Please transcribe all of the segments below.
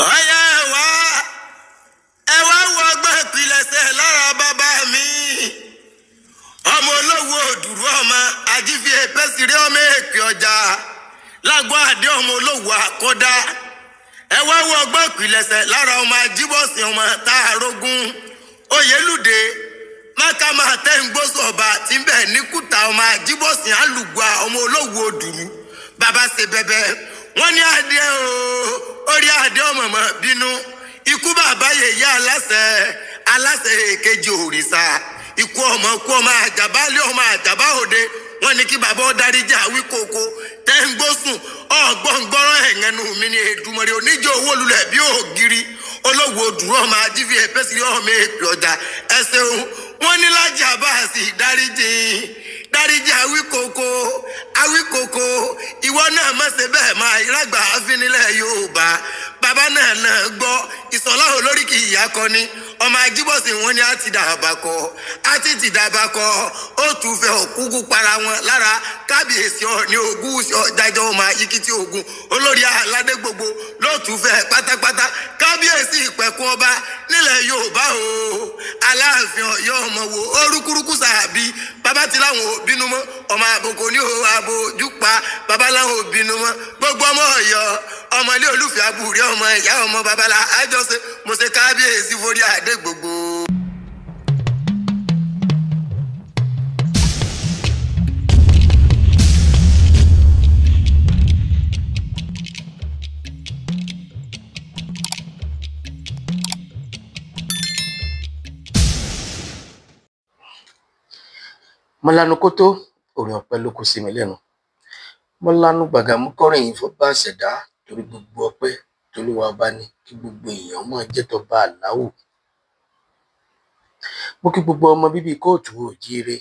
ọ̀yá ẹ wá wo ọgbọ́n ìpilẹ̀ṣẹ̀ lára bàbá mi ọmọ olówó òdùrú ọmọ ajífi èpèsìrí ọmọ èpè ọjà lágbọ́n àdé ọmọ olówó àkọ́dá ẹ wá wo ọgbọ́n ìpilẹ̀ṣẹ̀ lára ọmọ ajíbọ̀sìn ọmọ tààrógún oyèlúdé mákàmá tẹ́ǹgbósù ọba tí ń bẹ̀ ní kùtà ọmọ ajíbọ̀sìn alùgbà ọmọ olówó òdùrú bàbá ṣe bẹbẹ wọn ní adé o orí adé ọmọọmọ bínú ikú bàbá yèyé aláṣẹ èkejì òrìṣà ikú ọmọ àjàbálẹ ọmọ àjàbá òde wọn ní kí bàbá ọdáríjà wíkòkò tẹ́ǹgbósùn ọgbọ̀ngbọ́rọ̀ ẹ̀yẹnu mi ní Èdùmàrè oníjó owó lulẹ̀ bí ògiri olówó dùrú ọmọ ajífi èpèsìrí ọmọ èpè ọjà ẹsẹ̀ òun wọn ní lájà bá a sì dáríjì awíkòkò ìwọ náà má ṣe bẹ́ẹ̀ máa ìrágbà àfinilẹ̀ Yorùbá bàbá náà gbọ́ ìsọ̀lá olórí kì í yá kọ ni ọmọ ajíbọ̀sìn wọn ni a ti dàbàkọ ó tún fẹ́ òkúkú para wọn lára kábíyèsí ní ogún jájọ́ ọmọ ayíkítí ogun olórí aládé gbogbo ló tún fẹ́ pátápátá kábíyèsí ìpẹ̀kun ọba nílẹ̀ Yorùbá o Aláàfin Ọ̀yọ́ ọmọ wo orúkúrúkú sàbí bàbá ti láwọn òbínú mọ́ ọmọ àbòkò ní àbòjú pa bàbá láwọn òbínú mọ́ gbogbo ọmọ Ọ̀yọ́ ọmọlé olùfẹ́ àbúrẹ́ ọmọ ìyá ọmọ babalá àjọṣe mo ṣe kábíyèsí forí adé gbogbo. mo lanu kótó orin ọpẹ́ ló kó sí mi lẹ́nu mo lanu gbàgàmú kọrin yìí fún bá ṣẹ̀dá torí gbogbo ọpẹ́ tolúwa ọba ní kí gbogbo èèyàn máa jẹ́ tọba Àláwù. mo kí gbogbo ọmọ bíbí kóòtù òjíire,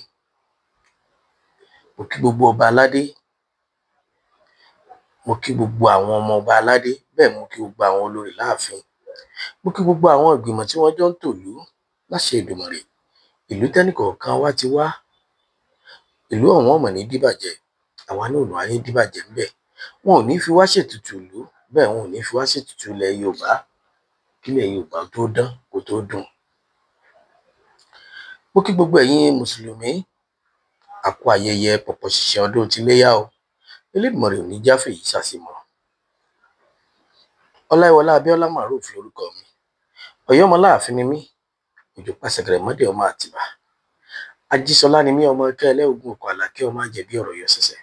mo kí gbogbo ọba aládé, mo kí gbogbo àwọn ọmọ ọba aládé, bẹ́ẹ̀ mo kí gbogbo àwọn olórí láàfin, mo kí gbogbo àwọn ìgbìmọ̀ tí wọ́n jọ ń tòlú láṣẹ Èdùmàrè. ìlú tẹ́nìkọ̀ọ̀kan wá ti wá, ìlú ọ̀hún ọmọ ní dìbàjẹ́, àwa náà ò ní ayé dìbàjẹ́ ń bẹ̀. wọn ò ní fi wá ṣètùtù ìlú, bẹ́ẹ̀ wọn ò ní fi wá ṣètùtù ilẹ̀ Yorùbá kílẹ̀ Yorùbá tó dán kó tó dùn. mo kí gbogbo ẹ̀yin mùsùlùmí a kú ayẹyẹ pọ̀pọ̀ ṣìnṣìn ọdún tiléyá o, Elédùmarè ò ní jáfẹ́ yìí ṣàṣìmọ́. Ọláyíwọlá Abíọ́lá Màrúùfù lórúkọ mi, Ọ̀yọ́ ọmọ Aláàfin ni mí, òjò pàṣẹkẹrẹ mọdẹ ọmọ Àtìbà, Ajísọlá ni mí ọmọ kẹlẹ ogun ọkọ Àlàkẹ́ ọmọ àjẹbí ọ̀rọ̀ yọ ṣẹṣẹ,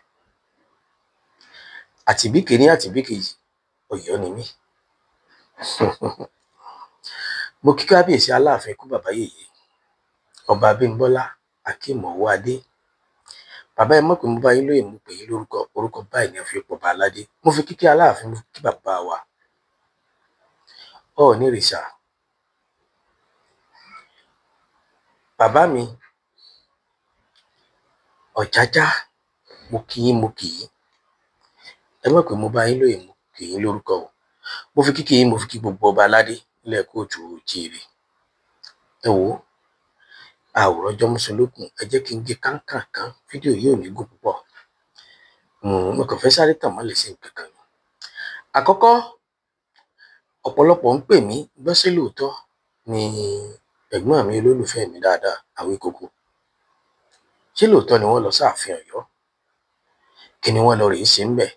àtìbí kìíní àtìbí kejì Ọ̀yọ́ ni mí. mo kí kábíyèsí Aláàfin ikú bàbá yèyé ọba Abímbọ́lá Akeem Ọwọ́adé. bàbá ẹ mọ̀ pé mo bá yín lóye, mo pè yín lórúkọ, orúkọ báyìí ni a fi pọ̀ bá aládé. mo fi kíkí Aláàfin, mo fi kí bàbá wa Ọọ̀nìrìṣà. bàbá mi Ọ̀jájá, mo kí yín, mo kí yín. ẹ mọ̀ pé mo bá yín lóye, mo kí yín lórúkọ o. mo fi kíkí yín, mo fi kí gbogbo ọba aládé nílẹ̀ kóòtù òjíire. ẹ wò ó, àwòrán ọjọ́ mùsùlùkùn, ẹ jẹ́ kí n gé kánkànkán, fídíò yìí ò ní gùn púpọ̀. mo kàn fẹ́ sáré tàn mọ́lẹ̀ sí nǹkan kan. àkọ́kọ́, ọ̀pọ̀lọpọ̀ ń pè mí gbọ́ sí lóòótọ́ ni ẹ̀gbọ́n mi olólùfẹ́ mi dáadáa Àwíkòkò, ṣé lóòótọ́ ni wọ́n lọ sáàfin Ọ̀yọ́? kí ni wọ́n lọ rèé ṣe ń bẹ̀?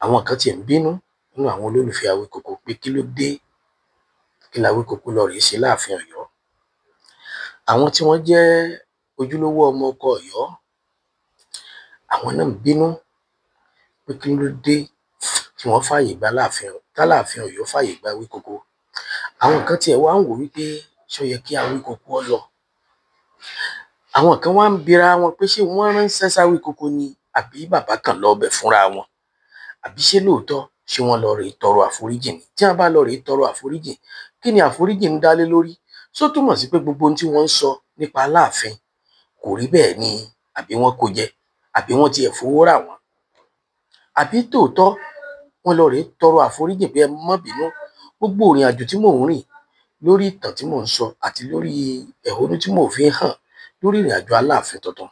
àwọn kan tiẹ̀ ń bínú nínú àwọn olólùfẹ́ Àwíkòkò pé kí ló dé, kí l'Àwíkòkò lọ rèé ṣe láàfin Ọ̀yọ́? àwọn tí wọ́n jẹ́ ojúlówó ọmọ ọkọ Ọ̀yọ́, àwọn náà ń bínú pé kí ló dé tí wọ́n fààyè gba táláàfin Ọ̀yọ́ fààyè gba Àwíkòkò. àwọn kan tiẹ̀ wá ń wò wípé ṣó yẹ kí Àwíkòkò ọ lọ. àwọn kan wá ń bira wọn pé ṣé wọ́n ránṣẹ́ s'Àwíkòkò ni àbí bàbá kan lọ bẹ̀ fúnra wọn, àbí ṣé lóòótọ́ ṣé wọ́n lọ rèé tọrọ àforíjì ni? tí wọ́n bá lọ rèé tọrọ àforíjì, kí ni àforíjì ń dálé lórí? só túmọ̀ sí pé gbogbo ohun tí wọ́n ń sọ nípa Aláàfin kò rí bẹ́ẹ̀ ni, àbí wọ́n kó jẹ, àbí wọ́n tiẹ̀ fowó rà wọ́n, àbí tòótọ́ wọ́n lọ rèé tọrọ àforíjì pé ẹ má bínú, gbogbo ìrìn àjò tí mò ń rìn, lórí ìtàn tí mò ń sọ àti lórí ẹ̀hónú tí mò fi ń hàn lórí ìrìn àjò Aláàfin tuntun,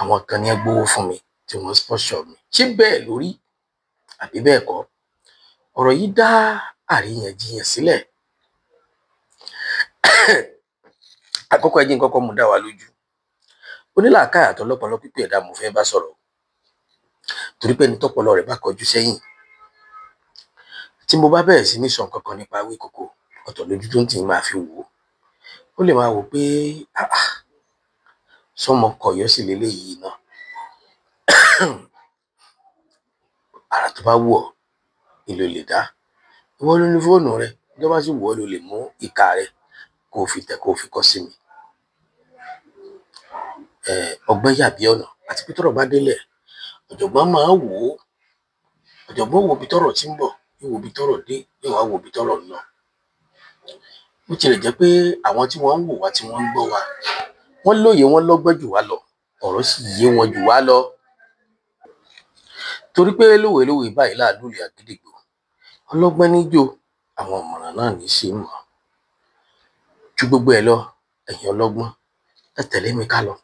àwọn kan ní ẹ gbowó fún mi tí wọ́n sponsor mi. ṣé bẹ́ẹ̀ lórí àbí bẹ́ẹ̀ kọ́? ọ̀rọ̀ yìí dá àríyànjiyàn sílẹ̀. Àkọ́kọ́ ẹ jẹ́ n kọ́kọ́ mú dá wa lójú. Onílàákàyè àtọlọ́pọlọ pípé ẹ̀dá mo fẹ́ bá sọ̀rọ̀, torí pé ẹni tọ́pọlọ rẹ̀ bá kọjú sẹ́yìn, tí mo bá bẹ̀rẹ̀ sí ní sọ nǹkan kan nípa Awíkoko, ọ̀tọ̀ lójú tó ń tì í máa fi wò ó. Ó lè máa wò pé sọmọ kọ̀yọ́ sì leléyìí náà. Àrà tó bá wù ọ́ ni ló lè dá. Ìwọ ló ní fóònù rẹ, tó bá sì wù ọ́ ló lè mú ìka rẹ kó o fi tẹ̀ kó o fi kọ sí mi. Ọgbọ́n yàbí ọ̀nà, àti pé tọ́rọ̀ bá délẹ̀, ọ̀jọ̀gbọ́n máa wò ó. Ọ̀jọ̀gbọ́n wo ibi tọ́rọ̀ tí ń bọ̀, yóò wo ibi tọ́rọ̀ dé, yóò wá wo ibi tọ́rọ̀ ń lọ. Bó tilẹ̀ jẹ́ pé àwọn tí wọ́n ń wò wá, tí wọ́n ń gbọ́ wa, wọ́n lóye, wọ́n lọ́gbọ́n jù wá lọ, ọ̀rọ̀ sì yé wọn jù wá lọ. Torí pé lówelówe báyìí láàlúlé àgídìgbò, ọlọ́gbọ́n níjó, àwọn ọ̀mọ̀ràn náà ní í ṣe mọ̀. Ju gbogbo ẹ̀ lọ, ẹ̀yin ọlọ́gbọ́n, ẹ tẹ̀lé mi ká lọ,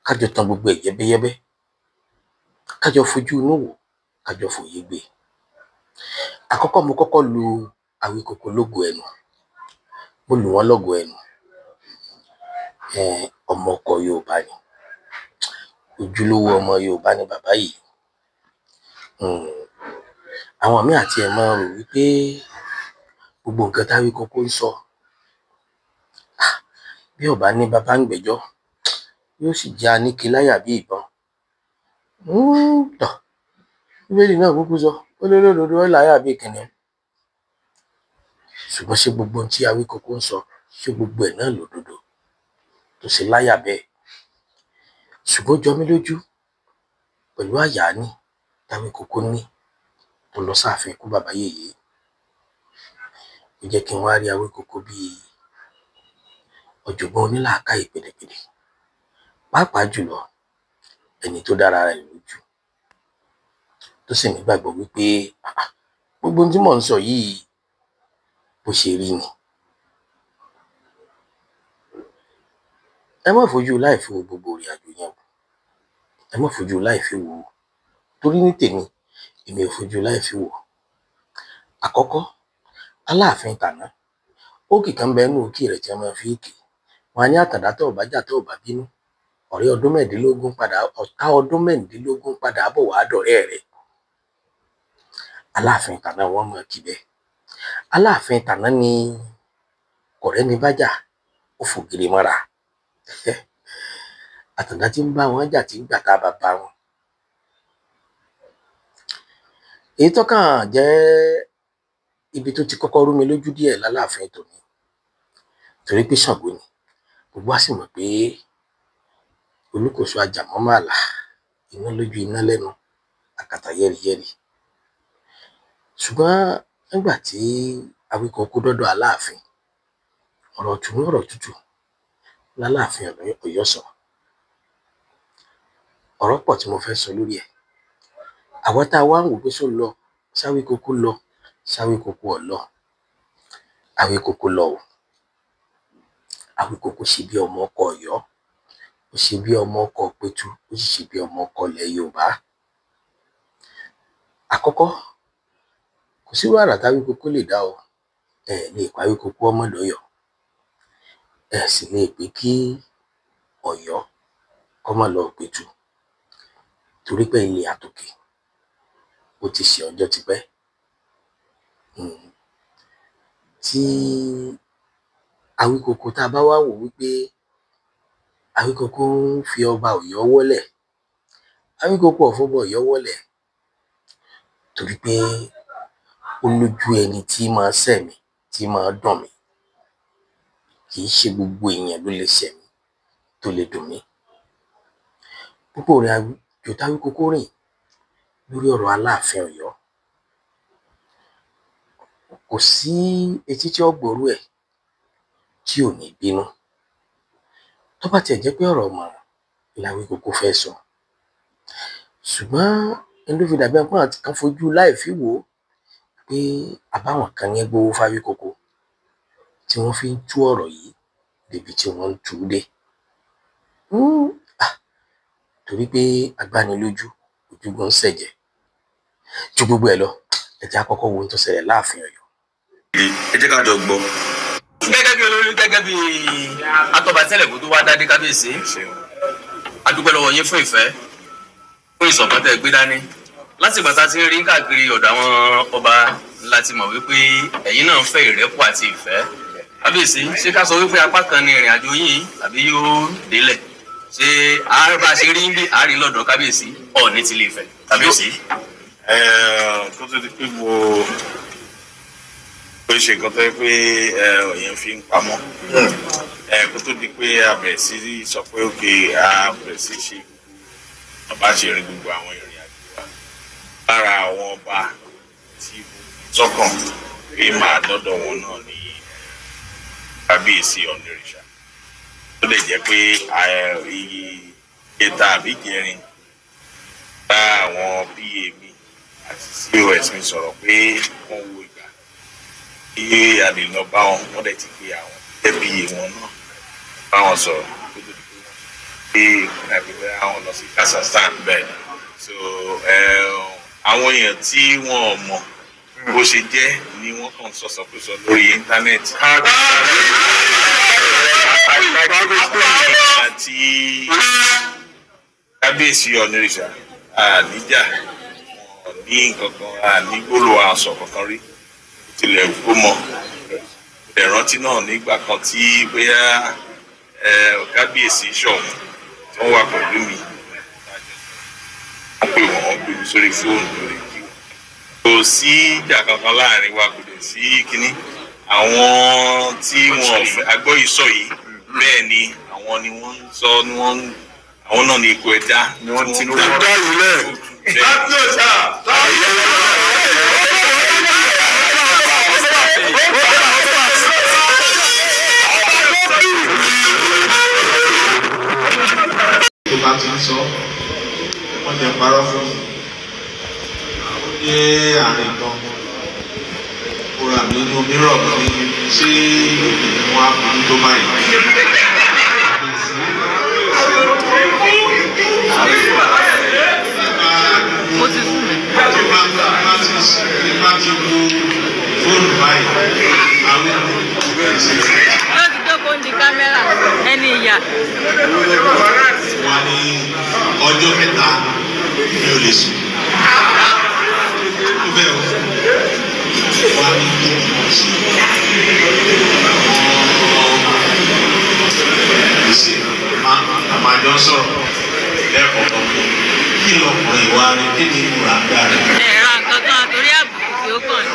kájọ tan gbogbo ẹ̀ yẹ́bẹ́yẹ́bẹ́, kájọ fojú inú wò, kájọ fòye gbé. Àkọ́kọ́ mo kọ́kọ́ lu Awíkoko lógo ẹnu. Mo lù wọ́n lógo ẹnu. Ọmọ ọkọ Yorùbá ni, ojúlówó ọmọ Yorùbá ni bàbá yìí. Àwọn míì àti ẹ̀ máa rò wípé gbogbo nǹkan t'Awíkoko ń sọ, bí ò bá ní bàbá ń gbẹ́jọ́, yóò sì já níke láyà bí ìbọn. Tọ̀, Bíbélì náà kúkú sọ, ó lólódodo ó láyà bí kìnìún. Ṣùgbọ́n ṣé gbogbo ohun tí Awíkoko ń sọ, ṣé gbogbo ẹ̀ náà lòdodo tó ṣe láyà bẹ́ẹ̀? Ṣùgbọ́n jọ mí lójú pẹ̀lú àyáání t'Awíkoko ní tó lọ sáàfin ikú bàbá yèyé. Ó jẹ́ kí n wá rí Awíkoko bíi ọ̀jọ̀gbọ́n onílàákàyè pèdèpèdè, pàápàá jùlọ ẹni tó dára rẹ̀ lójú, tó sì nígbàgbọ́ wípé gbogbo ohun tí mò ń sọ yìí bó ṣe rí ni. Ẹ má fojú láì fi wo gbogbo ìrìn àjò yẹn wò. Ẹ má fojú láì fi wò ó, torí ní tèmi, èmi ò fojú láì fi wò. Àkọ́kọ́, Aláàfin tàná, òkì kan bẹ nínú òkì rẹ̀ tí wọ́n máa fi kì í. Wọ́n á ní àtàndá tó bá jà tó bá bínú, ọ̀tá ọdún mẹ́rìndínlógún padà bọ̀ wá dọ̀rẹ́ rẹ̀. Aláàfin tàná wọ́n máa kì bẹ́ẹ̀. Aláàfin tàná ni kọ̀rẹ́ ní bájà, ó fògiri mọ́ra. Àtàndá tí ń bá wọn jà tí ń gbàtà bàbá wọn. Èyí tó kàn jẹ́ ibi tó ti kọ́kọ́ rú mi lójú díẹ̀ l'Aláàfin tòní, torí pé Ṣàngó ni, gbogbo wa sì mọ̀ pé olúkòso ajàmọ́màlà, iná lójú iná lẹ́nu, àkàtà yẹ́rìyẹ́rì. Ṣùgbọ́n nígbà tí Awíkoko dọ́dọ̀ Aláàfin, ọ̀rọ̀ tùnú ọ̀rọ̀ tútù l'Aláàfin Ọ̀yọ́ sọ. Ọ̀rọ̀ pọ̀ tí mo fẹ́ sọ lórí ẹ̀. Àwọn tá a wá ń wò pé só lọ, s'Awíkoko lọ, s'Awíkoko ò lọ. Awíkoko lọ o. Awíkoko ṣe bí ọmọ ọkọ Ọ̀yọ́, ó ṣe bí ọmọ ọkọ Ìpẹ̀tù, ó sì ṣe bí ọmọ ọkọ ilẹ̀ Yorùbá. Àkọ́kọ́, kò sí wàrà t'Awíkoko lè dá o. Lè pa Awíkoko ọmọ l'Ọ́yọ́. Sì lè pé kí Ọ̀yọ́ kó má lọ Ìpẹ̀tù, torí pé ilẹ̀ àtòkè ó ti ṣe ọjọ́ tipẹ́. Tí Awíkoko tá a bá wá wò wípé Awíkoko ń fi ọba Ọ̀yọ́ wọ́lẹ̀, Awíkoko ò fọba Ọ̀yọ́ wọ́lẹ̀, torí pé ó lójú ẹni tí máa ṣẹ̀mí, tí máa dùn mí. Kì í ṣe gbogbo èèyàn ló lè ṣẹ̀mí tó lè dùn mí. Púpọ̀ ìrìn àjò t'Awíkoko rìn lórí ọ̀rọ̀ Aláàfin Ọ̀yọ́, kò sí etí tí ó gbọ́rú ẹ̀ tí ò ní bínú. Tó bá tiẹ̀ jẹ́ pé ọ̀rọ̀ ìmọ̀ràn l'Awíkoko fẹ́ sọ, ṣùgbọ́n ẹni ló fi dàbí ẹni pé àwọn kan fojú láì fi wò ó pé àbáwọn kan ní gbowó f'Awíkoko tí wọ́n fi ń tú ọ̀rọ̀ yìí débi tí wọ́n ń tú dé. Torí pé agbánilójú ojúgbọ́n ṣẹ̀jẹ̀. Ju gbogbo ẹ̀ lọ, ẹ jẹ́ á kọ́kọ́ wo ohun tó ṣẹlẹ̀ láàfin Ọ̀yọ́. ẹ jẹ́ ká jọ gbọ́. Gẹ́gẹ́ bí olórí gẹ́gẹ́ bí atọ́bàtẹ́lẹ̀ kó tó wá dádé kábíyèsí a dúpẹ́ lọ́wọ́ yín fún ìfẹ́ fún ìṣọ̀kan tẹ́ gbé dání láti ìgbà tá a ti ń rí káàkiri ọ̀dọ̀ àwọn ọba láti mọ̀ wípé ẹ̀yin náà ń fẹ́ ìrẹ́pọ̀ àti ìfẹ́ kábíyèsí ṣé ká sọ wípé apá kan ní ìrìn àjò yìí àbí yóò délẹ̀ ṣé àárẹ̀ ṣe rí bí àárín lọ́dọ̀ kábíyèsí Ọọ̀ni ti lè fẹ́ kábíyèsí. Kó tó di pé mo ṣe nǹkan tó yẹ pé èèyàn fi ń pamọ́ kó tó di pé a bẹ̀rẹ̀ sí sọ pé òkè a bẹ̀rẹ̀ sí ṣe ọba ṣe rìn gbogbo àwọn ìrìn àjò wa lára àwọn ọba tí tọkàn pé máa dọ́dọ̀ wọn náà ní kábíyèsí Ọ̀nìrìṣà tó lè jẹ́ pé iye ìta àbí ìjẹrin bá àwọn pa mi àti cos mi sọ̀rọ̀ pé wọ́n wo ìgbà kí a lè lọ bá wọn wọ́n dẹ̀ ti pé àwọn pa wọn náà bá wọn sọ̀rọ̀ tó tó pé ìpínlẹ̀ àwọn lọ sí Kazakhstan bẹ́ẹ̀ so àwọn èèyàn tí wọ́n mọ̀ bó ṣe jẹ́ ni wọ́n kàn sọ̀sọ̀kúsọ lórí íńtánẹ́ẹ̀tì àti kábíyèsí Ọ̀nìrìṣà àníjà ní nǹkan kan ànígbòlò àṣọ kankan rí tilẹ̀ kó mọ̀ ìrántí náà nígbà kan tí bóyá kábíyèsí Ṣọ̀ún tí wọ́n wà pẹ̀lú mi wọ́n pè wọ́n gbé mi sórí fóònù lórí kí kò sí ìjà kankan láàrin wa kò dẹ̀ sí kínní àwọn tí wọ́n fẹ́ agbọ́ ìsọ yìí bẹ́ẹ̀ ni àwọn ni wọ́n ń sọ ni wọ́n àwọn náà ní ipò ẹ̀dá ni wọ́n ti ń dá ìlẹ̀ tó bá ti ń sọ wọ́n jẹ́ parọ́ fún mi àwọn ní àárín kan kóra mi ní omírọ̀ mi ṣé wọ́n á burú tó báyìí. Mo ti sùn mí. Bá ti wo fóònù báyìí àwọn ìbẹ̀rẹ̀ sí. Wọ́n ti jókòó ní kámẹ́rà ẹni ìyá. Wọ́n ní ọjọ́ mẹ́ta mi ò lè sùn. Ó bẹ́ẹ̀ o. Wọ́n ní tó kọ̀ sí. Ìṣe àmàjọ sọ̀rọ̀ lẹ́kọ̀ọ́ kí lọkùnrin wa ni kí ni ìmúra gbà rẹ̀. Ẹ̀rọ àkọ́kọ́ àtòrí àbùkù tí ó kàn ní.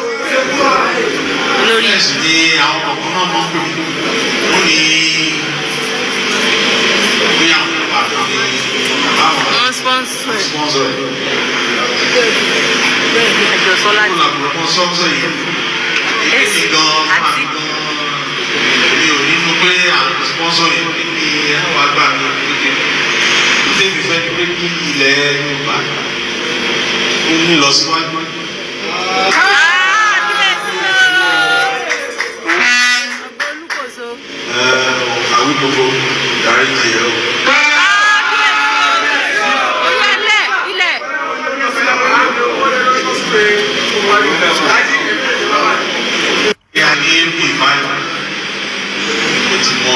Olórí. Ẹ̀sìn ni àwọn ọkùnrin náà máa ń pè ó ní bóyá àwọn ọ̀pá tó ní báwọn. Wọ́n sponsor. Sponsor ẹ̀. Bẹ́ẹ̀ ni àjọ Sọ́lá Kó làbúrò kan sponsor yìí. Èyí gan-an máa ń gan-an. Mi ò nínú pé àwọn sponsor yìí ní àwọn àgbà mi kékeré. Débi fẹ́ ni pé kí ilẹ̀ Yorùbá ó ní lọ síwájú. Àwọn gbogbo darí ti yẹ o. Ìyá ní èébù ìbáyọ̀. Mo ti mọ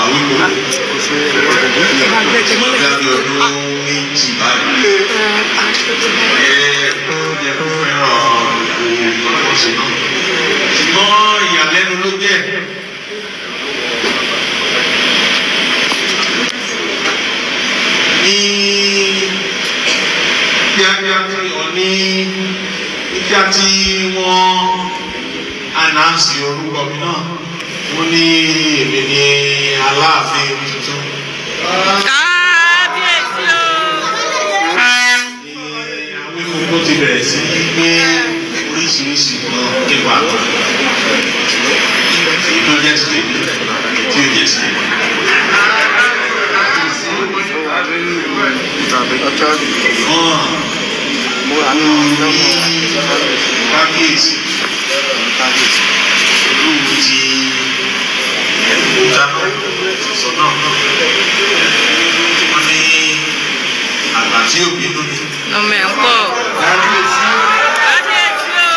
àwọn gbogbo. Ìyáàbí ọdún méjì báyìí. Yẹ kó fẹ́ràn òkú ọ̀sẹ̀ náà. Ṣùgbọ́n ìyàlẹ́nu ló jẹ́. Ní kíákíá tí Ọọ̀ni kíá tí wọ́n ànáǹsì orúkọ mi náà wọ́n ní èmi ní Aláàfin tuntun. Kábíyèsí o. Àwọn ìkókó ti bẹ̀rẹ̀ sí í gbé oríṣiríṣi náà nípa àgbà. Èyí tó jẹ́ sílẹ̀ tí ó jẹ́ sílẹ̀. Kábíyèsí olúwo ti dáná sọ náà wọ́n ní àgbà tí òbí nù ní. Ọmọ ẹ̀ ń pọ̀. Kábíyèsí. Kábíyèsí o.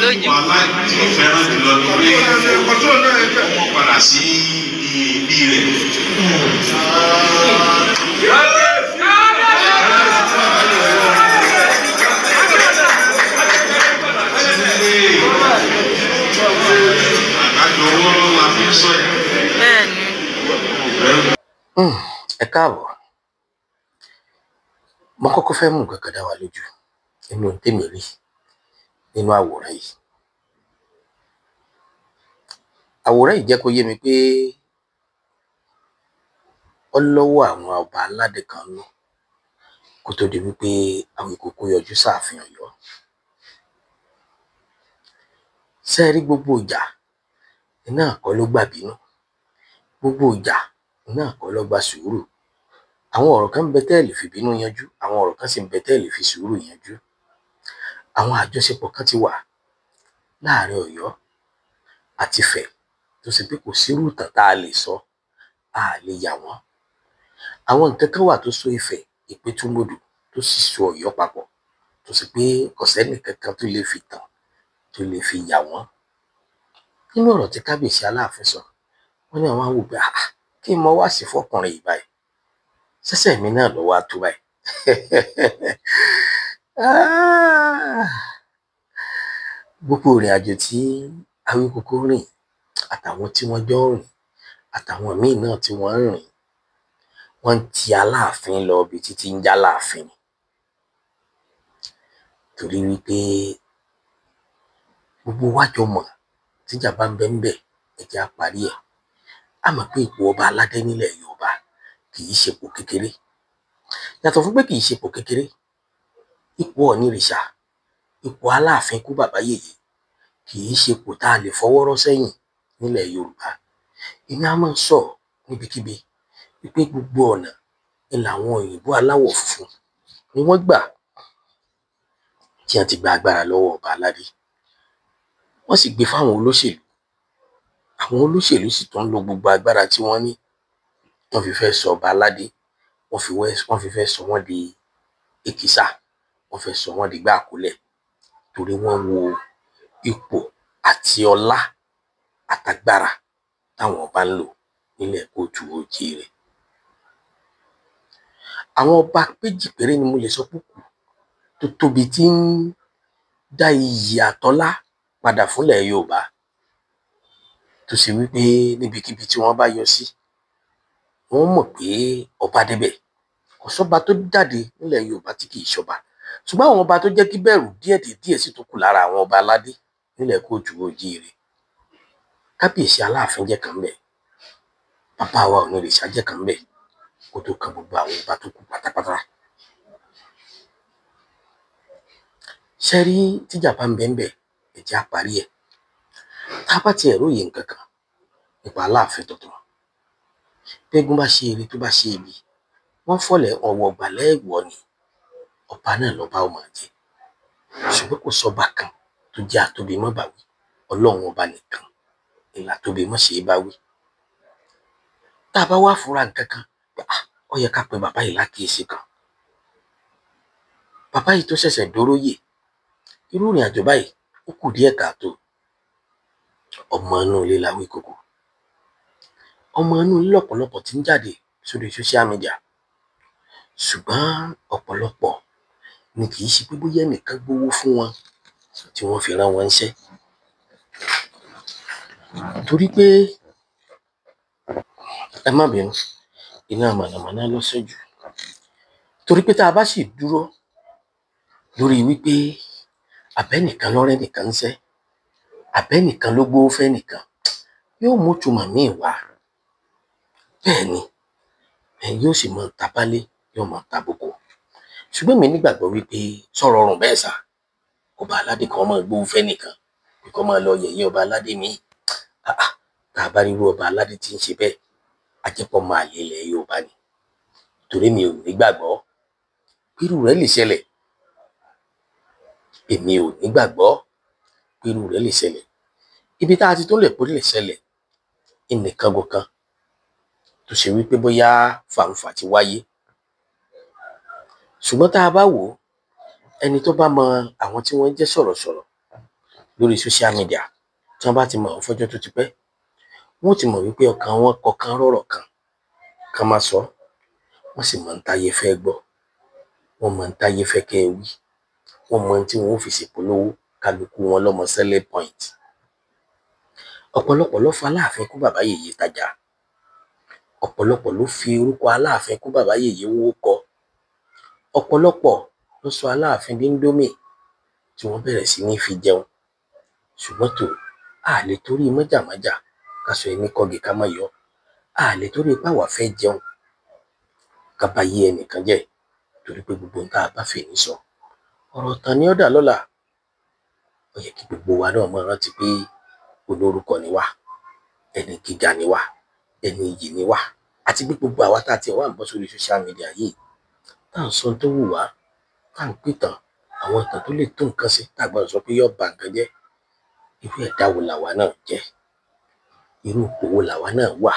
lójú. wàhálà tí mo fẹ́ràn jùlọ ni pé wọ́n padà sí ibi rẹ̀. àgbàjọwọ́ la fi ń sọ yẹn. Bẹ́ẹ̀ni. ẹ káàbọ̀. mo kọ́kọ́ fẹ́ mú nǹkan kan dá wa lójú nínú tèmi rí nínú àwòrán yìí. àwòrán yìí jẹ́ kó yé mi pé ó lọ́wọ́ àwọn ọba aládé kan nù kó tó di wípé Àwíkókó yọjú sáàfin Ọ̀yọ́. ṣé ẹ rí gbogbo ìjà iná kọ́ ló gbà bínú, gbogbo ìjà iná kọ́ ló gba sùúrù. àwọn ọ̀rọ̀ kan ń bẹ tẹ́ẹ̀ lè fi bínú yanjú, àwọn ọ̀rọ̀ kan sì ń bẹ tẹ́ẹ̀ lè fi sùúrù yanjú. àwọn àjọṣepọ̀ kan ti wà láàrin Ọ̀yọ́ àti Ifẹ̀ tó ṣe pé kò sírú ìtàn tá a lè sọ a lè yà wọ́n. àwọn nǹkan kan wà tó so Ifẹ̀ Ìpẹ́tùmọdù tó sì so Ọ̀yọ́ papọ̀ tó ṣe pé kò sẹ́nì kankan tó lè fi tàn tó lè fi yà wọ́n. nínú ọ̀rọ̀ tí kábíyèsí Aláàfin sọ, wọ́n ní àwọn awògbé kí n mọ wá sí fọkùnrin yìí báyìí, ṣẹ̀ṣẹ̀ mi náà lọ wá tó báyìí. gbogbo ìrìn àjò tí Àwíkókó rìn àtàwọn tí wọ́n jọ rìn àtàwọn míì náà tí wọ́n rìn, wọ́n ń ti Aláàfin lọ ibi títí ń já Láàfin torí wípé gbogbo wájọ mọ̀ tíjà bá ń bẹ ń bẹ ẹ̀jẹ̀ á parí ẹ̀. a mọ̀ pé ipò ọba aládé nílẹ̀ Yorùbá kì í ṣepò kékeré. yàtọ̀ fún pé kì í ṣepò kékeré, ipò Ọ̀nìrìṣà, ipò Aláàfin kú bàbá yèyé kì í ṣepò tá a lè fọwọ́ rọ́ sẹ́yìn nílẹ̀ Yorùbá. èmi á máa sọ níbikíbi wípé gbogbo ọ̀nà ni làwọn òyìnbó aláwọ̀ funfun ni wọ́n gbà tí wọ́n ti gba agbára lọ́wọ́ ọba aládé. wọ́n sì gbé fáwọn olóṣèlú, àwọn olóṣèlú sì tún lo gbogbo agbára tí wọ́n ní, wọ́n fi fẹ́ sọ ọba aládé, wọ́n fi fẹ́ sọ wọ́n di èkìsà, wọ́n fẹ́ sọ wọ́n di gbá àkólẹ̀ torí wọ́n wo ipò àti ọlá àtagbára táwọn ọba ń lò nílẹ̀ Kóòtù Òjíire. àwọn ọba méjì péré ni mo lè sọ púpù tó tóbi tí ń dá iyì àtọlá padà fúnlẹ̀ Yorùbá tó ṣe wípé níbikíbi tí wọ́n bá yọ sí wọ́n mọ̀ pé ọba débẹ̀. kò sọ́ba tó jáde nílẹ̀ Yorùbá tí kì í ṣọba, ṣùgbọ́n àwọn ọba tó jẹ́ kí bẹ̀rù díẹ̀ sì tó kù lára àwọn ọba aládé nílẹ̀ Kóòtù Òjíire. kábíyèsí Aláàfin jẹ́ kan bẹ̀, bàbá wa Ọ̀nìrìṣà jẹ́ kan bẹ̀, kó tó kan gbogbo àwọn ọba tó kù pátápátá. ṣe rí tíjà bá ń bẹ ń bẹ ẹ̀jẹ̀ á parí ẹ̀. tá a bá tiẹ̀ róye nǹkan kan nípa Aláàfin tuntun, bẹ́gún bá ṣe eré tó bá ṣe ibi, wọ́n fọ̀lẹ̀ ọ̀wọ̀ gbàlẹ́ ìwọ ni ọba náà lọ́ba ó máa jẹ́. ṣùgbọ́n kò sọ́ba kan tó jẹ́ àtóbi mọ́ bàwí, Ọlọ́run ọba nìkan ìlà tóbi mọ́ ṣe é bá wí. tá a bá wá fura nǹkan kan ó yẹ ká pe bàbá yìí lákìíyèsí kan. bàbá yìí tó ṣẹ̀ṣẹ̀ dóróyè, irú ìrìn àjò báyìí ó kù díẹ̀ káàtó. ọmọ inú ilé l'Àwíkókó, ọmọ inú ilé lọ́pọ̀lọpọ̀ tí ń jáde sórí social media, ṣùgbọ́n ọ̀pọ̀lọpọ̀ ni kì í ṣe pé bóyá ẹnìkan gbowó fún wọn tí wọ́n fi rán wọn níṣẹ́. torí pé ẹ má bínú, iná mànàmáná ló ṣẹ́jú. torí pé tá a bá sì dúró lórí wípé àbẹ́nìkan lọ́rẹ́ nìkan ń ṣẹ́, àbẹ́nìkan ló gbówó fẹ́ nìkan, yóò mú túmọ̀ míì wá. bẹ́ẹ̀ ni yóò sì mọ tabálé yóò mọ taboko. ṣùgbọ́n mi nígbàgbọ́ wípé sọ̀rọ̀ ọ̀rùn bẹ́ẹ̀ sà, ọba aládé kan máa gbówó fẹ́ nìkan bí kò máa lọ yẹ̀yẹ́ ọba aládé mi. tá a bá rí irú ọba aládé tí ń ṣe bẹ́ẹ̀ ajẹ́pọ̀ máa lé ilẹ̀ Yorùbá ni. torí mi ò nígbàgbọ́ pé irú rẹ̀ lè ṣẹlẹ̀. èmi ò nígbàgbọ́ pé irú rẹ̀ lè ṣẹlẹ̀. ibi tá a ti tó lè pé lè ṣẹlẹ̀ ẹnìkan gọ̀kan tó ṣe wípé bóyá fàǹfà ti wáyé. ṣùgbọ́n tá a bá wò ó, ẹni tó bá mọ àwọn tí wọ́n jẹ́ sọ̀rọ̀sọ̀rọ̀ lórí social media tí wọ́n bá ti mọ̀ wọ́n fọ́jọ́ tó ti pẹ́, wọ́n ti mọ̀ wípé ọkàn wọn kọ̀ọ̀kan rọ̀rọ̀ kan máa sọ, wọ́n sì mọ̀ ń táyé fẹ́ gbọ́, wọ́n mọ̀ ń táyé fẹ́ kẹ́ ẹ wí, wọ́n mọ̀ tí wọ́n ó fi ṣèpolówó, kálukú wọn lọ́mọ selling point. Ọ̀pọ̀lọpọ̀ ló fa Aláàfin kú bàbá yèyé tajà, ọ̀pọ̀lọpọ̀ ló fi orúkọ Aláàfin kú bàbá yèyé wó kọ, ọ̀pọ̀lọpọ̀ ló sọ Aláàfin di Indomie tí wọ́n bẹ̀rẹ̀ sí ní fi jẹun. Ṣùgbọ́n tó a lè torí mọ́jàmọ́jà ká sọ ẹni kọ́gi ká má yọ, a lè torí pé àwa fẹ́ jẹun ká bá yé ẹnìkan jẹ́, torí pé gbogbo nǹkan a bá fẹ́ ní sọ ọ̀rọ̀ tán ni ó dà lọ́la. Ó yẹ kí gbogbo wa náà mọ̀ rántí pé olórúkọ ni wá, ẹni gíga ni wá, ẹni iyì ni wá, àti bí gbogbo àwa tá a ti wà ń bọ́ sórí social media yìí tá à ń sọ tó wù wá, tá à ń pìtàn àwọn ìtàn tó lè tó nǹkan sí, tá a gbọ́dọ̀ sọ pé yóò ba nǹkan jẹ́. Irú ẹ̀dá wo làwa náà jẹ́? Irú ipò wo làwa náà wà?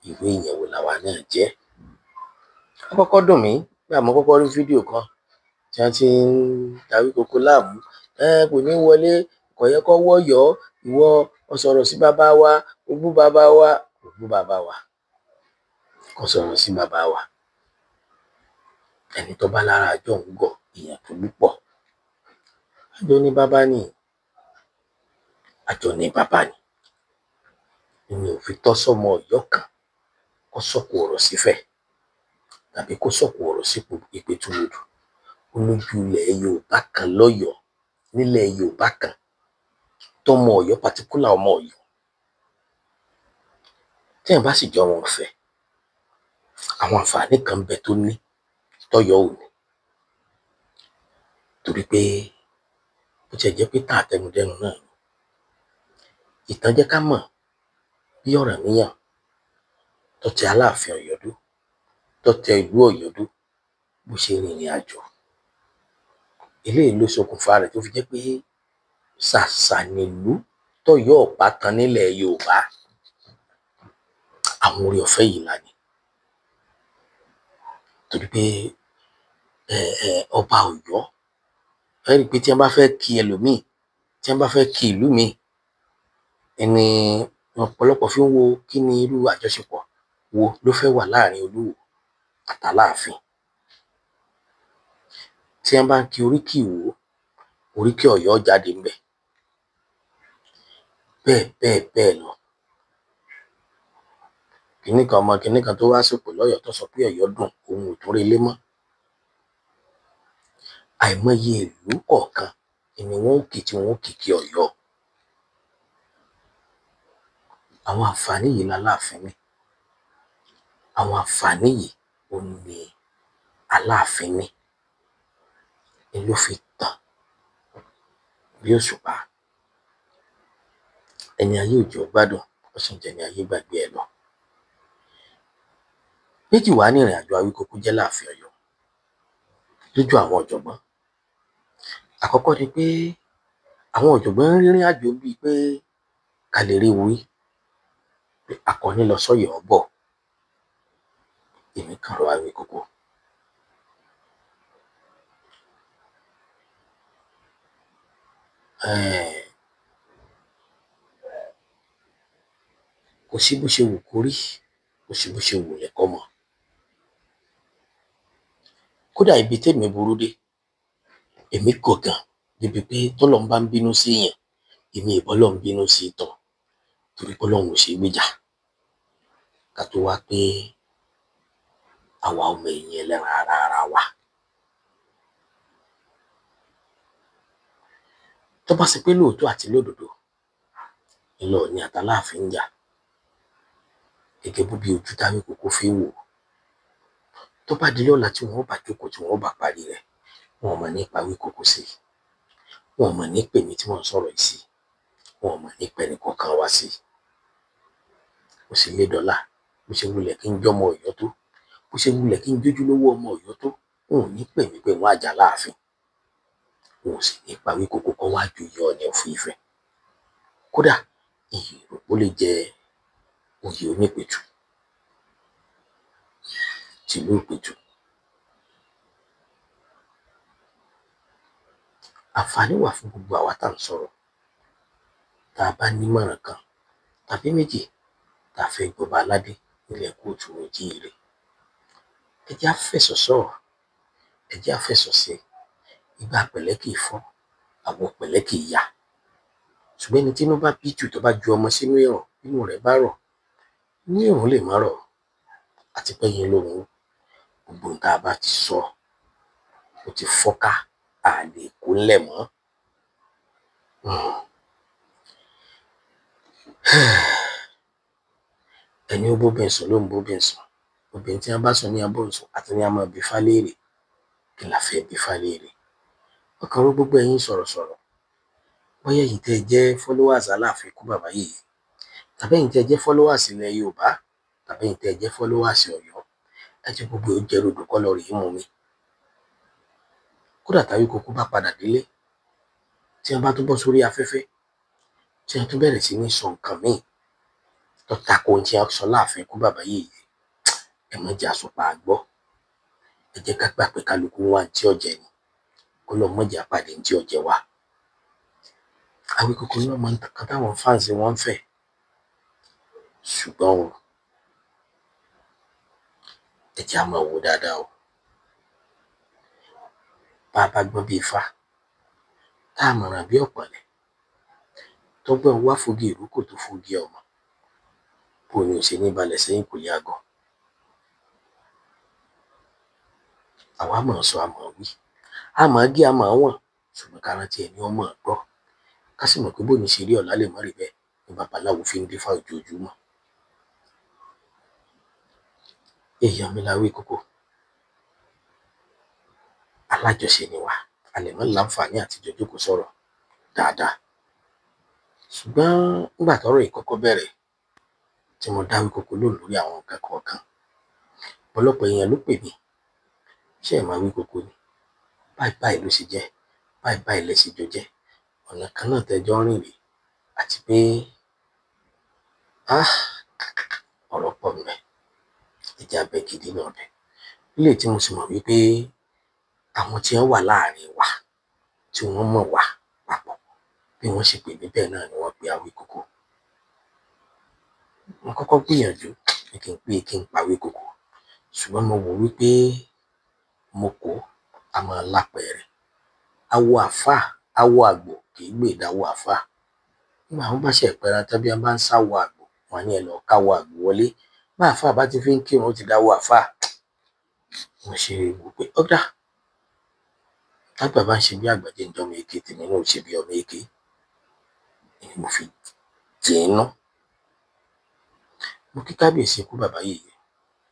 Irú èèyàn wo làwa náà jẹ́? Ó kọ́kọ́ dùn mí pé àmọ́ kọ́kọ́ rí fídíò kan tí wọ́n ti ń darí koko láàmú, kò ní wọlé, kò yẹ kó wọ́yọ̀, ìwọ ó sọ̀rọ̀ sí bàbá wa, ó bú bàbá wa, kò bú bàbá wa, kò sọ̀rọ̀ sí bàbá wa. Ẹni tó bá lára àjọ ń gọ̀, èèyàn tó lúpọ̀. Àjọ ní bàbá ni, àjọ ní bàbá ni. Èmi ò fi tọ́ sọ́mọ Ọ̀yọ́ kan kó sọ̀kò ọ̀rọ̀ sífẹ̀ tàbí kó sọ̀kò ọ̀rọ̀ sípò Ìpètùmọdù. Olójú ilẹ̀ Yorùbá kan lọ́yọ̀ọ́, nílẹ̀ Yorùbá kan tọmọ Ọ̀yọ́ pàtíkúlà ọmọ Ọ̀yọ́ tí ẹ̀ bá sì jọ wọn fẹ́, àwọn àǹfààní kan bẹ tó ní tọ́yọ́ ò ní. Torí pé bó tiẹ̀ jẹ́ pé tá àtẹnudẹ́nu náà ni ìtàn jẹ́ ká mọ̀ bí Ọ̀rànmíyàn tó tẹ Aláàfin Ọ̀yọ́ dó, tó tẹ ìlú Ọ̀yọ́ dó, bó ṣe rìnrìn àjò. Eléyìí ló ṣokùnfà rẹ̀ tó fi jẹ́ pé ṣàṣà nílùú tọ́yọ́ ọ̀pá kan nílẹ̀ Yorùbá. Àwọn oore ọ̀fẹ́ yìí la ní. Torí pé ọba Ọ̀yọ́, ẹ rí i pé tí wọ́n bá fẹ́ kí ẹlòmíì, tí wọ́n bá fẹ́ kí ìlú míì, ẹni ọ̀pọ̀lọpọ̀ fi ń wo kí ni irú àjọṣepọ̀ wo ló fẹ́ wà láàrin Olúwo àtàláàfin. Tí wọ́n bá ń kí oríkì Ìwó, oríkì Ọ̀yọ́ jáde ńbẹ̀. Bẹ́ẹ̀ bẹ́ẹ̀ bẹ́ẹ̀ lọ. Kìnní kan ọmọ kìnní kan tó wá sòpò lọ́yọ̀ọ́ tó sọ pé Ọ̀yọ́ dùn, òun ò tún relé mọ́. Àìmọye ìlú kọ̀ọ̀kan ni wọ́n ń kì tí wọ́n ń kìkì Ọ̀yọ́. Àwọn àǹfààní yìí l'Aláàfin ní. Àwọn àǹfààní yìí ó ní Aláàfin ní. Ni ló fi tàn bí òṣùpá. Ẹni ayé ò jẹ́ ó gbádùn, ó sì ń jẹ́ ní ayé gbàgbé ẹ lọ. Méjì wá ní ìrìn àjò Awíkókó jẹ́ láàfin Ọ̀yọ́ lójú àwọn ọ̀jọ̀gbọ́n. Àkọ́kọ́ ni pé àwọn ọ̀jọ̀gbọ́n ń rìnrìn àjò bíi pé ká lè rí wí pé akọni lọ sọ́yọ́ bọ̀. Èmi kàn rọ Awíkókó. Kò sí bó ṣe wù kó rí, kò sí bó ṣe wù yẹn kọ́ mọ̀. Kódà ibi tèmi burú dé, èmi gọ̀gàn débi pé tọ́lọ́run bá ń bínú sí èèyàn, èmi ìbọ́lọ́run bínú sí tán, torí pé Ọlọ́run ò ṣe é gbèjà. Ká tó wá pé àwa ọmọ ẹ̀yìn ẹlẹ́ran ara wa. Tó bá ṣe pé lóòótọ́ àti lódodo ìlọ ni àtàláàfin ń jà, gẹ́gẹ́ bó bí ojú t'Awíkókó fi ń wò ó, tó bá di lọ́la tí wọ́n bá jókòó tí wọ́n bá parí rẹ̀, wọn ò mọ̀ nípa Awíkókó sí, wọn ò mọ̀ ní pè mí tí wọ́n ń sọ̀rọ̀ yìí sí, wọn ò mọ̀ ní pẹ́ nìkọ̀ọ̀kan wá sí. Ó sì lé dọ́là, bó ṣe wulẹ̀ kí n jọ́mọ Ọ̀yọ́ tó, bó ṣe wulẹ̀ kí n jójú lówó ọmọ Ọ̀yọ́ tó, wọn ò ní pè mí pé wọ́n àjà láàfin. Wọn ò sì ní pa Awíkókó kọ́ wá ju Ọọ̀ni of Ifẹ̀. Kódà ó lè jẹ oyè Onípètù, tìlú Ìpètù. Àǹfààní wà fún gbogbo àwa tá à ń sọ̀rọ̀ tá a bá nímọ̀ràn kan tàbí méjì tá a fẹ́ gbọba aládé nílẹ̀ kóòtù òjíire, ẹ jẹ́ á fẹ̀sọ̀ sọ̀rọ̀, ẹ jẹ́ á fẹ̀sọ̀ sí ìgbà pẹ̀lẹ́ kì í fọ́, àwọ̀ pẹ̀lẹ́ kì í yá. Ṣùgbọ́n ẹni tínú bá bí jù tó bá ju ọmọ sínú ẹ̀rọ̀, inú rẹ̀ bá rọ̀, ní ẹ̀rùn lè má rọ̀, àti pé yín lóhun gbogbo ohun tá a bá ti sọ ó ti fọ́ká, a lè kó ńlẹ̀ mọ́. Ẹni ó bóbìn sùn ló ń bóbìn sùn, obìnrin tí wọ́n bá sọ ní abóhùnsùn àti ní a máa bí fáléèrè, kí la fẹ́ bí fáléèrè? Ọkàn ró gbogbo ẹ̀yin sọ̀rọ̀sọ̀rọ̀, bóyá ẹ̀yin tẹ́ ẹ jẹ́ followers Aláàfin ikú bàbá yèyé, tàbí ẹ̀yin tẹ́ ẹ jẹ́ followers ilẹ̀ Yorùbá, tàbí ẹ̀yin tẹ́ ẹ jẹ́ followers Ọ̀yọ́, ẹ jẹ́ gbogbo ó jẹ́ rodò kọ́ lọ rèé mú mi. Kódà táwí koko bá padà délé, tí wọ́n bá tún bọ́ sórí afẹ́fẹ́, tí wọ́n tún bẹ̀rẹ̀ sí ní sọ nǹkan míì tó tako ohun tí wọ́n sọ láàfin ikú bàbá yèyé, ẹ má jẹ́ àsopá gbọ́. Ẹ jẹ́ ká gbà pé kálukú wá tí ọ̀jẹ̀ ni, kó lọ mọ̀jẹ̀ àpàdé tí ọ̀jẹ̀ wá. Awíkoko náà máa ń kan táwọn fans wọn ń fẹ́, ṣùgbọ́n o, ẹ jẹ́ á máa wò dáadáa o. Bá a bá gbọ́n bí ifá, tá a mọ̀ràn bí ọ̀pọ̀lẹ́, tọ́gbọ́n wá fogi ìrókò tó fogi ọmọ, bó ni ò ṣe ní balẹ̀ sẹ́yìn kò lè àgọ́. Àwa máa sọ àmọ́ wí, àmọ́ gé àmọ́ wọ̀n, ṣùgbọ́n ká rántí ẹni ọmọ gbọ́, ká sì mọ̀ pé bó ni ṣe rí ọ̀la lè má rí bẹ́ẹ̀ ní babaláwo fi ń dífá ojoojúmọ́. Èèyàn mi l'Awíkoko, alájọṣe ni wá, a lè má láǹfààní àti jọ jókòó sọ̀rọ̀ dáadáa. Ṣùgbọ́n nígbà tọ́rọ̀ yìí kọ́kọ́ bẹ̀rẹ̀, tí mo dá Awíkoko lóhùn lórí àwọn nǹkan kọ̀ọ̀kan, ọ̀pọ̀lọpọ̀ èèyàn ló pè mí, ṣé ẹ̀ mọ Awíkoko ni? Báyìí báyìí ló ṣe jẹ́, báyìí báyìí lẹ ṣe jọ jẹ́, ọ̀nà kan náà tẹ́jọ́ rìn rèé, àti pé ọ̀rọ̀ pọ̀ ńbẹ̀, ẹ jẹ́ á bẹ́ gidi náà bẹ̀. Eléyìí tí mo sì mọ̀ wípé àwọn tí wọ́n wà láàrin wa, tí wọ́n mọ̀ wá papọ̀, bí wọ́n ṣe pè mí bẹ́ẹ̀ náà ni wọ́n pe Awíkoko. Mo kọ́kọ́ gbìyànjú pé kí n pa Awíkoko, ṣùgbọ́n mo wò wípé mo kó a máa lápẹẹrẹ. Awo àfáà, awo àgbò kì í gbè dáwọ́ àfáà. Nígbà wọn bá ṣe pẹran tán bí wọ́n bá ń sáwọ àgbò, wọn ní ẹ lọ káwọ àgbò wọlé. Bá àfáà bá ti fi ń kírun ó ti dáwọ́ àfáà. Mo ṣe wò pé ó dá, tágbà bá ń ṣe bí àgbà jẹ́ ń jọmọ eke, tèmi náà ò ṣe bí ọmọ eke, ni mo fi jẹ́ inú. Mo kí kábíyèsí ikú bàbá yèyé,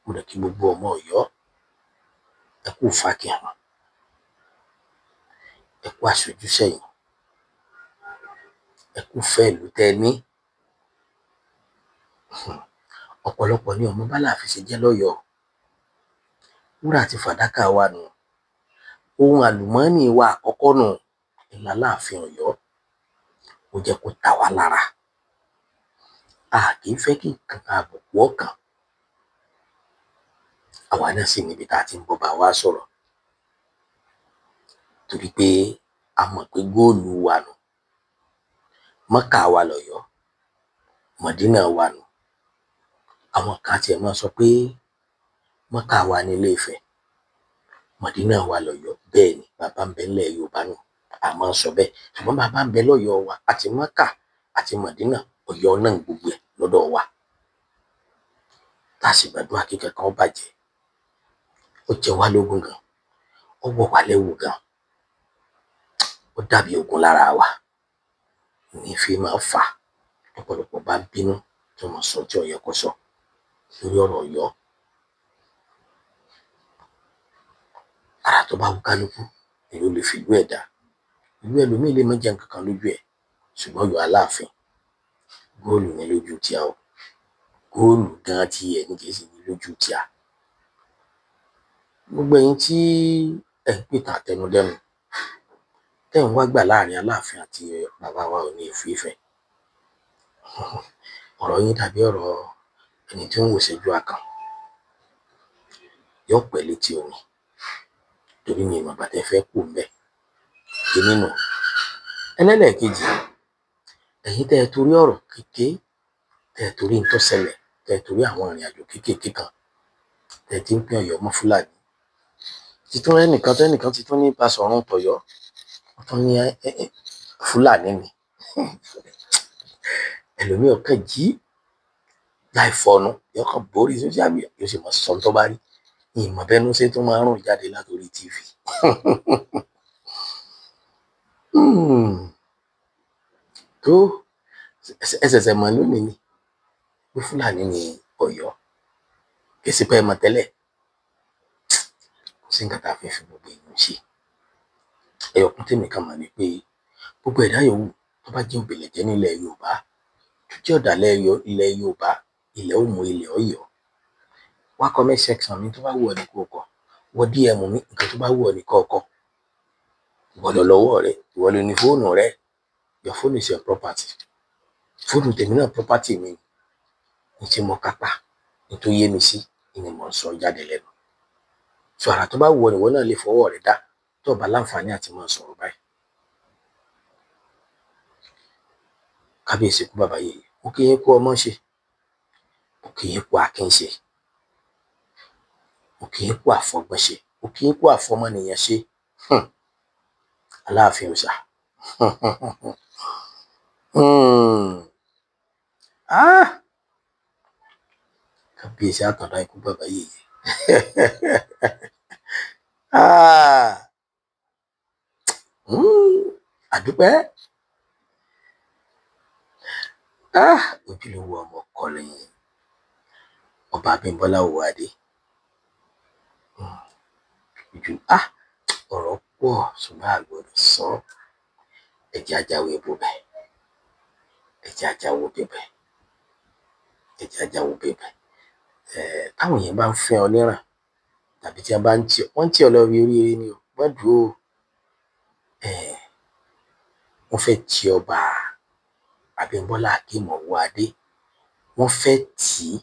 mo dẹ̀ kí gbogbo ọmọ Ọ̀yọ́, ẹ kú ìfakìhàn, ẹ kú aṣojú sẹ́yìn, ẹ kú fẹ́ ìlú tẹ́ ẹ ní. Ọ̀pọ̀lọpọ̀ ni ọmọ b'Aláàfin ṣe jẹ́ lọ́yọ̀ọ́, wúrà àti fàdákà wa nù, ohun àlùmọ́ọ́nì wa àkọ́kọ́ nù, ìlà Aláàfin Ọ̀yọ́, ó jẹ́ kó ta wá lára. A kì í fẹ́ kí nǹkan àbùkù ọkàn, àwa náà sì níbi tá a ti ń bọ́ bá wa sọ̀rọ̀, torí pé a mọ̀ pé góòlù wa nù, Mọ́kà wa l'Ọ̀yọ́, Mọ̀dínà wa nù. Àwọn kan tiẹ̀ máa sọ pé Mọ́kà wa ní Ilé-Ifẹ̀, Mọ̀dínà wa l'Ọ̀yọ́. Bẹ́ẹ̀ ni, bàbá ń bẹ ńlẹ̀ Yorùbá nù, a máa ń sọ bẹ́ẹ̀. Ṣùgbọ́n bàbá ń bẹ lọ́yọ̀ọ́ wa, àti Mọ́kà àti Mọ̀dínà, Ọ̀yọ́ náà gbogbo ẹ̀ lọ́dọ̀ wa. Tá a sì gbàdúrà kí kankan ó bàjẹ́. Ó jẹ wá lógún gan, ó wọ̀ wá lẹ́wù gan, ó dàbí ogun lára wa. Ní fi máa ń fà ọ̀pọ̀lọpọ̀ bá ń bínú tí wọ́n sọ tí ó yẹ kó sọ lórí ọ̀rọ̀ Ọ̀yọ́. Àrà tó bá wù kálukú èyí ó lè fi ìlú ẹ̀ dá. Ìlú ẹlòmíì lè má jẹ́ nǹkan kan lójú ẹ̀, ṣùgbọ́n Ọ̀yọ́ Aláàfin, góòlù ní lójú tíá o, góòlù gan tí ẹ̀ ní kìí sì ní lójú tíá. Gbogbo ẹ̀yin tí ẹ̀ ń pìtàn àtẹnudẹ́nu, tẹ́ ń wá gbà láàrin Aláàfin àti bàbá wa Ọọ̀ni of Ifẹ̀, ọ̀rọ̀ yín dàbí ọ̀rọ̀ ẹni tí ń wò ṣẹ́jú akàn, yóò pẹ́ létí omi, torí mi ìmọ̀ bàtẹ́ fẹ́ kù ń bẹ̀. Èmi nù. Ẹlẹ́lẹ̀kejì, ẹ̀yin tẹ́ ẹ torí ọ̀rọ̀ kékeré, tẹ́ ẹ torí tó ṣẹlẹ̀, tẹ́ ẹ torí àwọn ìrìn àjò kéékèèké kan, tẹ́ ẹ ti ń pín Ọ̀yọ́ mọ́ Fúlàní. Títún ẹnìkan tẹ́nìkan ti tún ní Basọ̀run tọ̀yọ́, wọ́n tún ní Fúlàní ni. Ẹlòmíì ọ̀kan jí láì fọnu, yóò kàn borí social media, yóò sì mọ sọ tó bá rí. Ìmọ̀ bẹ́nu ṣe tó máa ń rùn jáde látòrí TV. Tó ẹsẹ̀sẹ̀ mọ̀ lónìí ni pé Fúlàní ni Ọ̀yọ́, kì í sì pé ẹ mọ̀ tẹ́lẹ̀. Kò sí nǹkan tá a fẹ́ fi gbogbo èèyàn ṣe. Ẹyọkún tèmi kan mọ̀ ni pé gbogbo ẹ̀dá yòówù tó bá jẹ́ òbílẹ̀jẹ́ nílẹ̀ Yorùbá, tó jẹ́ ọ̀dàlẹ̀ ilẹ̀ Yorùbá, ilẹ̀ ó mọ ilẹ̀ Ọ̀yọ́. Wá comment section mi tó bá wù ọ́ ní kọ̀ọ̀kan, wọ DM mi nǹkan tó bá wù ọ́ ní kọ̀ọ̀kan. Ìwọ lọ lọ́wọ́ rẹ, ìwọ ló ní fóònù rẹ. Your phone is your property. Fóònù tèmi náà property mi ní tí mo kápá, ní tó yé mi sí, ni mo ń sọ jáde lẹ́nu. So àrà tó bá wù ọ́, ìwọ náà lè fọwọ́ rẹ dá tó bá láǹfààní àti máa sọ̀rọ̀ báyìí. Kábíyèsí kú bàbá yèyé, mo kí yín kú ọmọ ṣe, mo kí yín kú akin ṣe, mo kí yín kú àfọgbọ́n ṣe, mo kí yín kú àfọmọnìyàn ṣe. Aláàfin Ọ̀ṣà. Kábíyèsí àtọ̀dá ikú bàbá yèyé. Àdúpẹ́. Ojúlówó ọmọ kọrin Ọba Abímbọ́lá Òwòadé. Ọ̀rọ̀ pọ̀ ṣùgbọ́n a gbọ́dọ̀ sọ. Ẹ jẹ́ ajáwé bòbẹ̀, ẹ jẹ́ ajáwó bẹ̀bẹ̀, ẹ jẹ́ ajáwó bẹ̀bẹ̀. Táwọn èèyàn bá ń fẹ́ ọ níràn tàbí tí wọ́n ń tì ọ lọ rí oríire ni o, wọ́n dúró. Wọ́n fẹ́ ti Ọba Abímbọ́lá Akeem Òwòadé, wọ́n fẹ́ tì í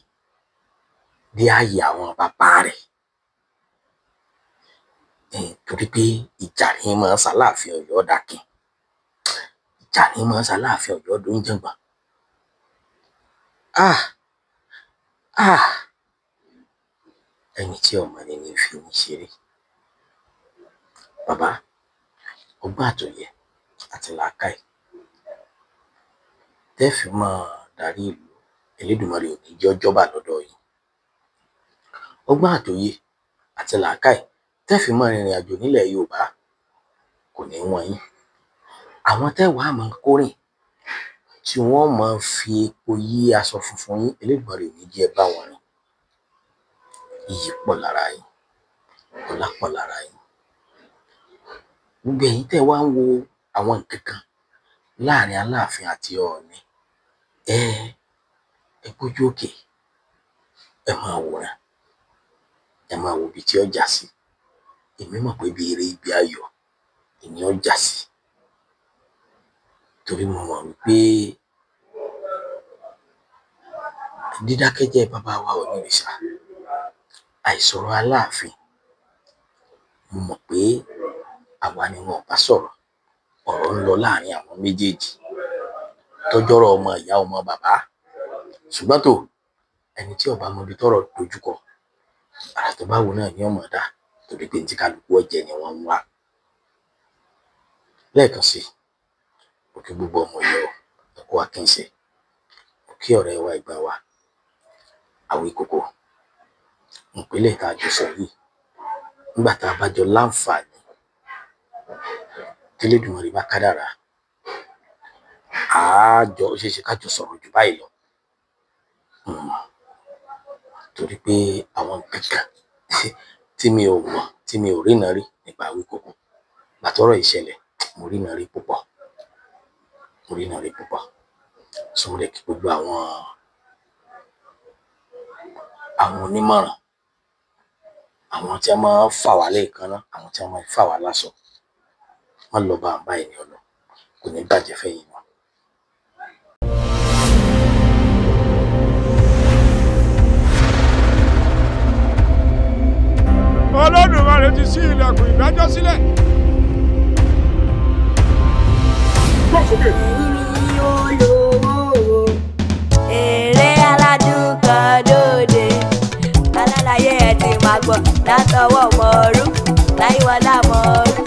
dé ààyè àwọn bàbá rẹ̀. Torí pé ìjà ni máa ń ṣaláàfin Ọ̀yọ́ dákin, ìjà ni máa ń ṣaláàfin Ọ̀yọ́ dún jàngbọ̀n. Ẹni tí ọmọ ni ní fi ní ṣeré. Bàbá, ọgbọ́n àtòyẹ àti làákàyè tẹ́ fi máa darí ìlú, Elédùmarè ò ní jẹ́ ó jọba lọ́dọ̀ yìí. Ọgbọ́n àtòyẹ àti làákàyè tẹ́ fi máa rìnrìn àjò nílẹ̀ Yorùbá kò ní wọ́n yín. Àwọn tẹ́wàá máa ń kórìn tí wọ́n máa ń fi epo yí aṣọ funfun yín, Elédùmarè ò ní jẹ́ bá wọn rìn. Iyì pọ̀ lára yín, ọlá pọ̀ lára yín. Gbogbo ẹ̀yin tẹ́ wá ń wo àwọn nǹkan kan láàrin Aláàfin àti Ọọ̀ni, ẹ gbójú òkè, ẹ máa wòran, ẹ máa wo ibi tí ó já sí. Èmi mọ̀ pé bí eré ibi ayọ̀ ìní ó já sí. Torí mo mọ̀ wípé dídákẹ́jẹ́ bàbá wa Onírìṣà, àìsọ̀rọ̀ Aláàfin, mo mọ̀ pé àwa ni wọn ò bá sọ̀rọ̀. Ọ̀rọ̀ ń lọ láàrin àwọn méjèèjì tọ́jọ́rọ̀ ọmọ ìyá ọmọ bàbá. Ṣùgbọ́n tó ẹni tí ọba mọbi tọ́rọ̀ dojúkọ, àrà tó bá wù náà ni ọmọ dá, torí pé ní tí kálukú ọjẹ ni wọ́n ń wá. Lẹ́ẹ̀kan sí, mo kí gbogbo ọmọ Ọ̀yọ́ ẹ kú akínṣe, mo kí ọ̀rẹ́ wa ìgbà wa Àwíkòkò. Ìpínlẹ̀ tá a jọ sọ yìí, nígbà tá a bá jọ láǹfààní tí Elédùmarè bá kádàrá, ó ṣeé ṣe ká jọ sọ̀rọ̀ jù báyìí lọ. Torí pé àwọn nǹkan kan tí mi ò mọ̀, tí mi ò rína rí nípa Àwíkòkò, gbàtọ́rọ̀ ìṣẹ̀lẹ̀ mo rína rí púpọ̀, mo rína rí púpọ̀. So mo lè kí gbogbo àwọn onímọ̀ràn, àwọn tí wọ́n máa ń fà wá lẹ́ẹ̀kanná, àwọn tí wọ́n máa ń fà wá láṣọ, wọ́n lọ bá àbá ẹni ọ̀nà, kò ní bàjẹ́ fẹ́yìn náà. Olódùmarè ti ṣí ilẹ̀kùn ìdájọ́ sílẹ̀. Gbọ́ sókè. látọwọ́ mọ̀ọ́rú láyíwọlá mọ̀ọ́rú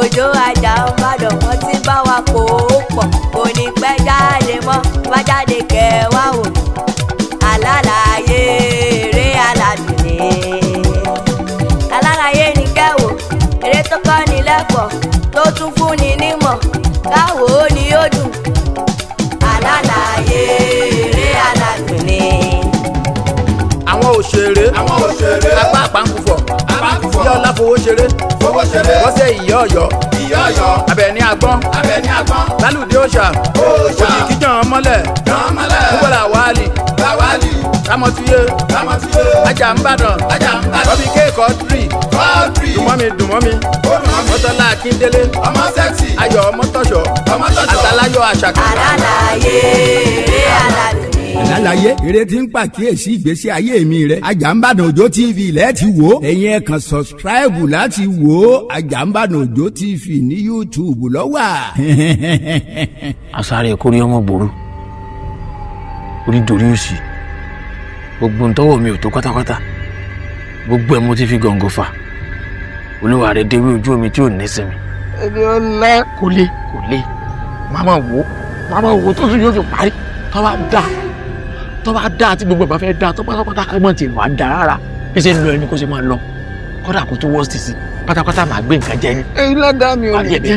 òjò ajá ń bàdàn wọ́n ti bá wa kó o pọ̀ kò ní pẹ́ jáde mọ́ wá jáde kẹwàá wò alálàyé eré aládùn ni alálàyé ní kẹwò eré tó kọ́ ni lẹ́kọ̀ọ́ tó tún fún ni nímọ̀ káwò ó ní yóò dùn alálàyé eré aládùn ni. àwọn òṣèré apá àpáǹkùfọ̀ ìyá ọlá fowó ṣeré bọ́sẹ̀ ìyá ọ̀yọ́ abẹ́ni agbọ́n lálùdí òòṣà òjìkí jàn mọ́lẹ̀ kúbọ̀là wàhálì támọ́túyé ajá ń bàdàn bọ́bí kéèkọ́ tírì dùnmọ́mi mọ́tọ́lá akíndélé ayọ̀ mọ́tọ́ṣọ́ àtàláyọ̀ àṣàkà. Alálàyé eré tí ń pàkíyèsí ìgbésí ayé mi rẹ Àjàǹbàdàn Òjó TV lẹ ti wò ẹ̀yin ẹ kàn sọsítíráìbù láti wò Àjàǹbàdàn Òjó TV ní YouTube lọ́wọ́. àsáré kórí ọmọ gbòòrò orí dorí òsì gbogbo ntọ́wọ́ mi ò tó pátápátá gbogbo ẹ̀ mo ti fi gàngàn fà olúwa rẹ̀ déwé ojú omi tí ò ní sinmi. ẹni ọlá kò lè máma wò tó tún yóò fi parí tó bá dá tí gbogbo ẹ̀ bá fẹ́ dá tó pátápátá ọmọ tí wàá dá rárá bí ṣe ń lọ ẹni kó ṣe máa lọ kódà kó tó wọ́ọ̀sì sí pátápátá máa gbé nǹkan jẹ ni. ẹ̀yin ládàá mi ò lè dé.